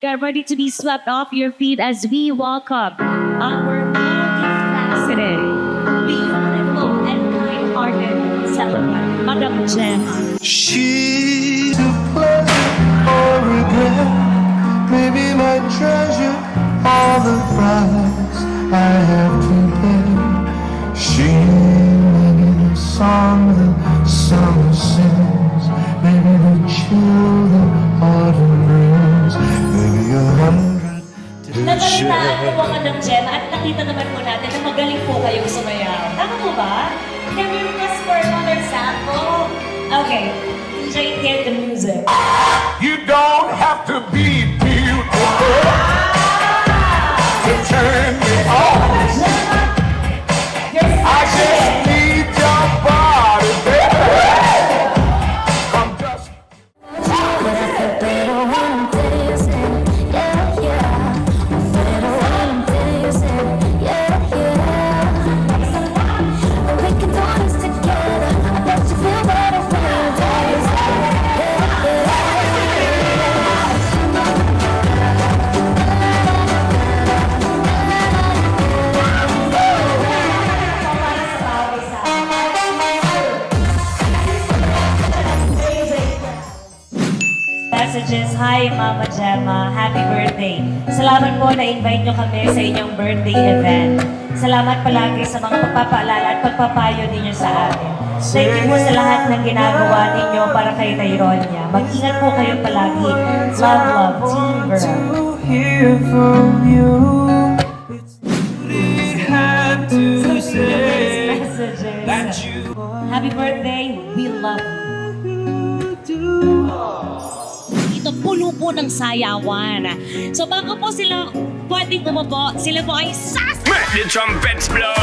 Get ready to be swept off your feet as we welcome our multifaceted, beautiful, and kind-hearted celebrant, Madam Gemma. She's a pleasure or regret, maybe my treasure, all the price I have to pay. She may be the song that summer sings, maybe the chill that autumn brings, maybe 100 Nabalitaan ko po, Madam Gemma, at nakita naman po natin na magaling po kayong sumayaw. Tama po ba? Can we request for another sample? Okay, enjoy hear the music. You don't have to be beautiful to turn me on. I just need your body, baby. I'm just Messages. Hi, Mama Gemma. Happy birthday. Salamat po na invite nyo kami sa inyong birthday event. Salamat palagi sa mga pagpapaalala at pagpapayo ninyo sa amin. Thank you po sa lahat ng ginagawa ninyo para kay Tyronia. Mag-ingat po kayo palagi. Love, love, Team Girl. to hear from you. It's had to say Messages. that you Happy birthday. We love you. Ito puno po ng sayawan. So bago po sila pwedeng umupo, sila po ay sas! let the trumpets blow.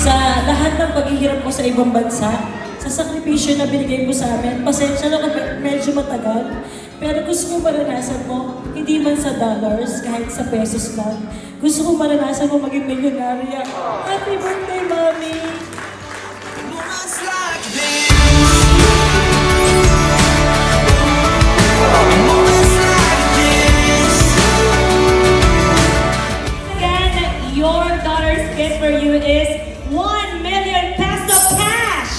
Sa lahat ng paghihirap mo sa ibang bansa, sa sakripisyo na binigay mo sa amin, pasensya na kung medyo matagal, pero gusto ko maranasan mo, hindi man sa dollars, kahit sa pesos lang. Gusto ko maranasan mo maging milyonarya. Happy birthday, Mami! Again, your daughter's gift for you is 1 million peso cash!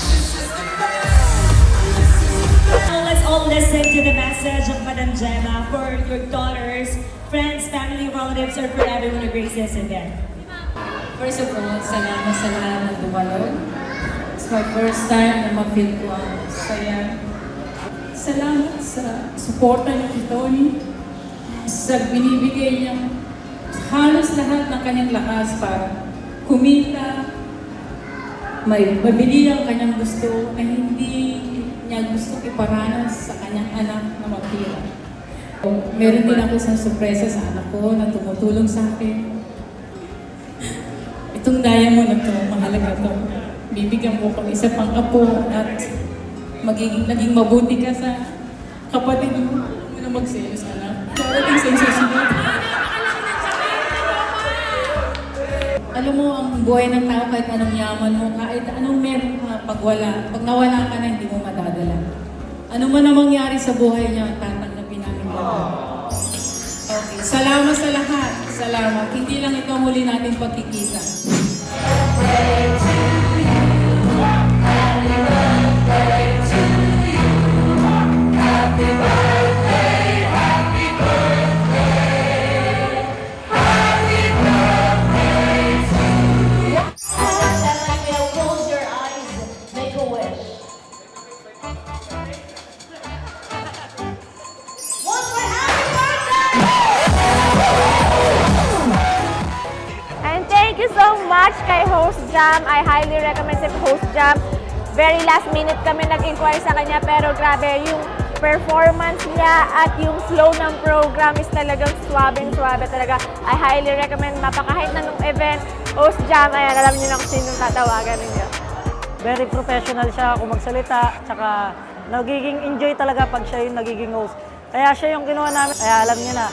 Now let's all listen to the message of Madam Gemma for your daughters, friends, family, relatives, or for everyone who graces this event. First of all, salamat sa lahat ng dumalo. It's my first time na ma-feel ko ang saya. Salamat sa suporta ni Tony, sa binibigay niyang halos lahat ng kanyang lakas para kumita, may mabili ang kanyang gusto na hindi niya gusto iparanas sa kanyang anak na magpira. Meron din ako isang sorpresa sa anak ko na tumutulong sa akin. Itong diamond na ito, mahalaga ito. Bibigyan mo kang isa pang apo at naging mabuti ka sa kapatid mo. Huwag mo na magselos, anak. Darating sa susunod. Alam mo, ang buhay ng tao kahit anong yaman mo, kahit anong meron ka, pag nawala ka na, hindi mo madadala. Ano man ang mangyari sa buhay niya, tatanggapin namin lahat. Okay, salamat sa lahat. Salamat. Hindi lang ito muli natin pagkikita. Close your eyes, make a wish. One more happy birthday! And thank you so much kay Host Jam. I highly recommend si Host Jam. Very last minute kami nag-inquire sa kanya pero grabe yung performance niya at yung flow ng program is talagang swabing-swabe talaga. I highly recommend, mapakahit na nung event, host Jam, ayan, alam niyo na kung sinong tatawagan ninyo. Very professional siya kung magsalita, tsaka nagiging enjoy talaga pag siya yung nagiging host. Kaya siya yung kinuha namin, kaya alam niya na